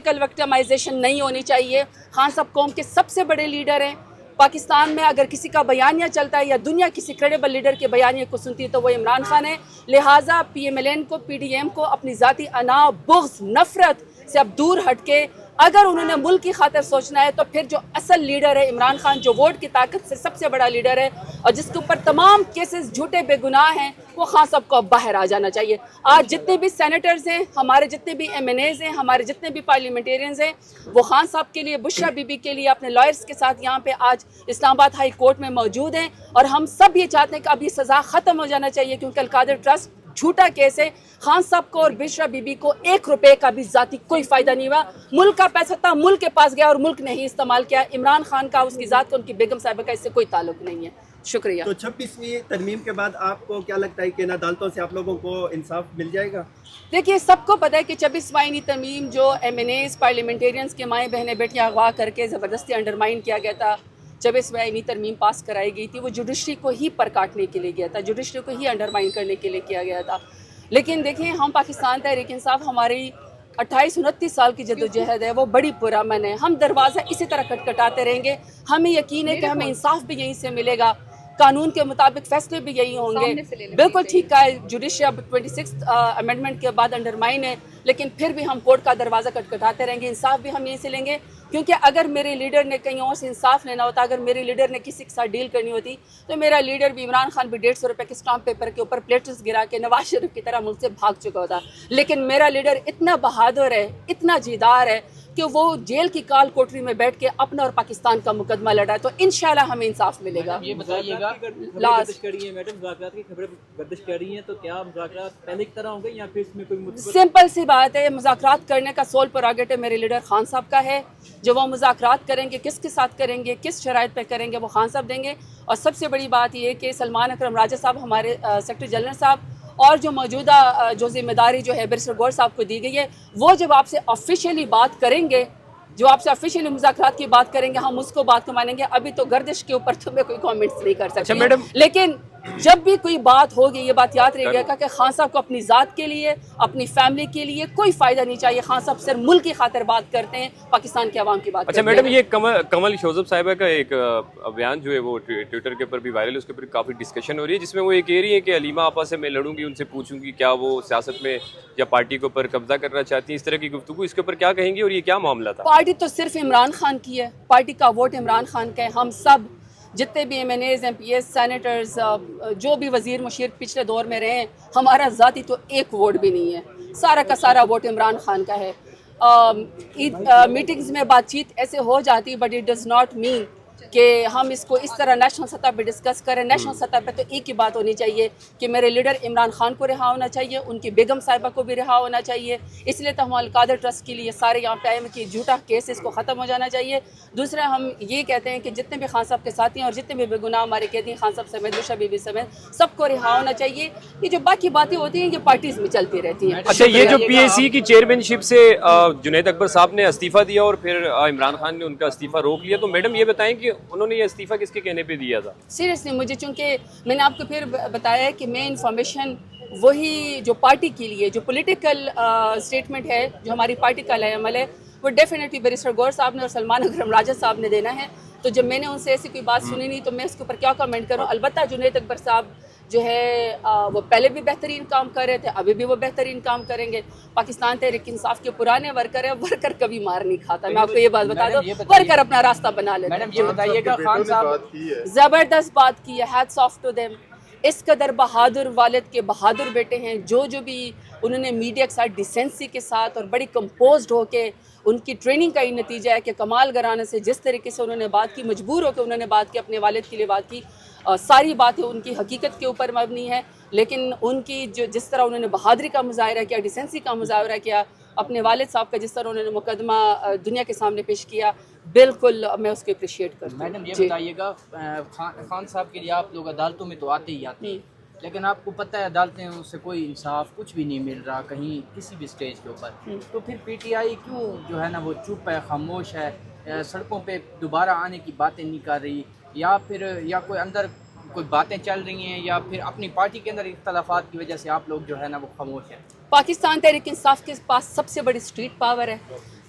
Political victimization نہیں ہونی چاہیے. خان صاحب قوم کے سب سے بڑے لیڈر ہیں. پاکستان میں اگر کسی کا بیانیہ چلتا ہے یا دنیا کسی کریڈیبل لیڈر کے بیانیے کو سنتی ہے تو وہ عمران خان ہے. لہٰذا پی ایم ایل این کو, پی ڈی ایم کو اپنی ذاتی انا, بغض, نفرت سے اب دور ہٹ کے اگر انہوں نے ملک کی خاطر سوچنا ہے تو پھر جو اصل لیڈر ہے عمران خان, جو ووٹ کی طاقت سے سب سے بڑا لیڈر ہے اور جس کے اوپر تمام کیسز جھوٹے بے گناہ ہیں, وہ خان صاحب کو اب باہر آ جانا چاہیے. آج جتنے بھی سینیٹرز ہیں, ہمارے جتنے بھی ایم این ایز ہیں, ہمارے جتنے بھی پارلیمنٹیرینز ہیں, وہ خان صاحب کے لیے, بشرا بی بی کے لیے اپنے لائرز کے ساتھ یہاں پہ آج اسلام آباد ہائی کورٹ میں موجود ہیں. اور ہم سب یہ چاہتے ہیں کہ اب یہ سزا ختم ہو جانا چاہیے, کیونکہ القادر ٹرسٹ جھوٹا کیس ہے. خان صاحب کو اور بشرا بی بی کو 1 روپے کا بھی ذاتی کوئی فائدہ نہیں ہوا. ملک کا پیسہ تھا, ملک کے پاس گیا اور ملک نے ہی استعمال کیا. عمران خان کا, اس کی ذات کا, ان کی بیگم صاحبہ کا اس سے کوئی تعلق نہیں ہے. شکریہ. تو 26ویں ترمیم کے بعد آپ کو کیا لگتا ہے کہ ان عدالتوں سے آپ لوگوں کو انصاف مل جائے گا؟ دیکھیے, سب کو پتہ ہے کہ 26واں ترمیم جو ایم این ایز, پارلیمنٹیرینز کے مائیں بہنیں بیٹیاں اغوا کر کے زبردستی انڈرمائن کیا گیا تھا. 26واں ترمیم پاس کرائی گئی تھی, وہ جوڈیشری کو ہی پر کاٹنے کے لیے گیا تھا, جوڈیشری کو ہی انڈرمائن کرنے کے لیے کیا گیا تھا. لیکن دیکھیں, ہم پاکستان تحریک انصاف, ہماری 28-29 سال کی جدوجہد ہے, وہ بڑی پرامن ہے. ہم دروازہ اسی طرح کھٹکھٹاتے رہیں گے. ہمیں یقین ہے کہ ہمیں انصاف بھی یہیں سے ملے گا, قانون کے مطابق فیصلے بھی یہی ہوں گے. بالکل ٹھیک کہا ہے, جوڈیشری اب 26 امینڈمنٹ کے بعد انڈرمائن ہے, لیکن پھر بھی ہم کورٹ کا دروازہ کھٹکھٹاتے رہیں گے. انصاف بھی ہم یہیں سے لیں گے, کیونکہ اگر میرے لیڈر نے کہیں اور سے انصاف لینا ہوتا, اگر میرے لیڈر نے کسی کے ساتھ ڈیل کرنی ہوتی, تو میرا لیڈر بھی, عمران خان بھی 150 روپے کے اسٹامپ پیپر کے اوپر پلیٹس گرا کے نواز شریف کی طرح ملک سے بھاگ چکا ہوتا. لیکن میرا لیڈر اتنا بہادر ہے, اتنا جیدار ہے کہ وہ جیل کی کال کوٹری میں بیٹھ کے اپنا اور پاکستان کا مقدمہ لڑا ہے. تو انشاءاللہ ہمیں انصاف ملے گا. یہ بتائیے گا, گردش کر رہی ہیں میڈم, مذاکرات کی خبریں گردش کر رہی ہیں, تو کیا مذاکرات پہلے کی طرح ہوں گے یا پھر اس میں کوئی سمپل سی بات ہے, مذاکرات کرنے کا سول پروگیٹو میرے لیڈر خان صاحب کا ہے. جو وہ مذاکرات کریں گے, کس کے ساتھ کریں گے, کس شرائط پہ کریں گے, وہ خان صاحب دیں گے. اور سب سے بڑی بات یہ کہ سلمان اکرم راجہ صاحب, ہمارے سیکرٹری جنرل صاحب, اور جو موجودہ جو ذمہ داری جو ہے بیرسٹر گور صاحب کو دی گئی ہے, وہ جب آپ سے آفیشیلی بات کریں گے, جو آپ سے آفیشیلی مذاکرات کی بات کریں گے, ہم اس کو بات کو مانیں گے. ابھی تو گردش کے اوپر تو میں کوئی کامنٹس نہیں کر سکتی, لیکن جب بھی کوئی بات ہوگی, یہ بات یاد رہے گا کہ خان صاحب کو اپنی ذات کے لیے, اپنی فیملی کے لیے کوئی فائدہ نہیں چاہیے. خان صاحب صرف ملک کی خاطر بات کرتے ہیں, پاکستان کے عوام کی بات کرتے ہیں. اچھا میڈم, یہ کمل شوذب صاحبہ کا ایک بیان جو ہے وہ ٹویٹر کے اوپر بھی وائرل ہے, اس کے اوپر کافی ڈسکشن ہو رہی ہے, جس میں وہ یہ کہہ رہی ہے کہ علیمہ آپا سے میں لڑوں گی, ان سے پوچھوں گی کیا وہ سیاست میں یا پارٹی کے اوپر قبضہ کرنا چاہتی ہیں. اس طرح کی گفتگو, اس کے اوپر کیا کہیں گی اور یہ کیا معاملہ تھا؟ پارٹی تو صرف عمران خان کی ہے, پارٹی کا ووٹ عمران خان کا ہے. ہم سب جتنے بھی M N As, M P S, senators, جو بھی وزیر مشیر پچھلے دور میں رہے ہیں, ہمارا ذاتی تو ایک ووٹ بھی نہیں ہے, سارا کا سارا ووٹ عمران خان کا ہے. میٹنگز میں بات چیت ایسے ہو جاتی, but it does not mean کہ ہم اس کو اس طرح نیشنل سطح پہ ڈسکس کریں. نیشنل سطح پہ تو ایک ہی بات ہونی چاہیے کہ میرے لیڈر عمران خان کو رہا ہونا چاہیے, ان کی بیگم صاحبہ کو بھی رہا ہونا چاہیے. اس لیے تو ہم القادر ٹرسٹ کے لیے سارے یہاں پہ آئے ہیں کہ جھوٹا کیس اس کو ختم ہو جانا چاہیے. دوسرا, ہم یہ کہتے ہیں کہ جتنے بھی خان صاحب کے ساتھی ہیں اور جتنے بھی بے گناہ ہمارے قیدی, خان صاحب سمیت, بشرا بی بی سمیت, سب کو رہا ہونا چاہیے. یہ جو باقی باتیں ہوتی ہیں یہ پارٹیز میں چلتی رہتی ہیں. اچھا, یہ جو پی اے سی کی چیئرمین شپ سے جنید اکبر صاحب نے استعفیٰ دیا اور پھر عمران خان نے ان کا استعفیٰ روک لیا, تو میڈم یہ بتائیں کہ انہوں نے یہ استعفیٰ کس کے کہنے پہ دیا تھا؟ سیریسلی مجھے, چونکہ میں نے آپ کو پھر بتایا ہے کہ میں انفارمیشن وہی جو پارٹی کے لیے جو پولیٹیکل اسٹیٹمنٹ ہے, جو ہماری پارٹی کا علیہ عمل ہے, وہ ڈیفینیٹلی بیرسٹر گور صاحب نے اور سلمان اکرم راجہ صاحب نے دینا ہے. تو جب میں نے ان سے ایسی کوئی بات سنی نہیں, تو میں اس کے اوپر کیا کمنٹ کروں. البتہ جنید اکبر صاحب جو ہے وہ پہلے بھی بہترین کام کر رہے تھے, ابھی بھی وہ بہترین کام کریں گے. پاکستان تحریک انصاف کے پرانے ورکر ہیں, ورکر کبھی مار نہیں کھاتا, میں آپ کو یہ بات بتا دوں. ورکر اپنا راستہ بنا لیتے ہیں. میڈم یہ بتائیے گا, خان صاحب زبردست بات کی ہے, ہیٹس آف ٹو دیم. اس قدر بہادر والد کے بہادر بیٹے ہیں, جو بھی انہوں نے میڈیا کے ساتھ ڈیسنسی کے ساتھ اور بڑی کمپوزڈ ہو کے, ان کی ٹریننگ کا ہی نتیجہ ہے کہ کمال گھرانے سے جس طریقے سے انہوں نے بات کی, مجبور ہو کے انہوں نے بات کی, اپنے والد کے لیے بات کی. ساری باتیں ان کی حقیقت کے اوپر مبنی ہے, لیکن ان کی جس طرح انہوں نے بہادری کا مظاہرہ کیا, ڈیسنسی کا مظاہرہ کیا, اپنے والد صاحب کا جس طرح انہوں نے مقدمہ دنیا کے سامنے پیش کیا, بالکل میں اس کو اپریشیٹ کرتی ہوں. میڈم یہ بتائیے گا, خان صاحب کے لیے آپ لوگ عدالتوں میں تو آتے ہی آتے ہیں, لیکن آپ کو پتہ ہے عدالتیں ان سے کوئی انصاف کچھ بھی نہیں مل رہا کہیں کسی بھی سٹیج کے اوپر. تو پھر پی ٹی آئی کیوں جو ہے نا وہ چپ ہے, خاموش ہے, سڑکوں پہ دوبارہ آنے کی باتیں نہیں کر رہی, یا پھر یا کوئی اندر کوئی باتیں چل رہی ہیں, یا پھر اپنی پارٹی کے اندر اختلافات کی وجہ سے آپ لوگ جو ہے نا وہ خاموش ہیں؟ پاکستان تحریک انصاف کے پاس سب سے بڑی اسٹریٹ پاور ہے.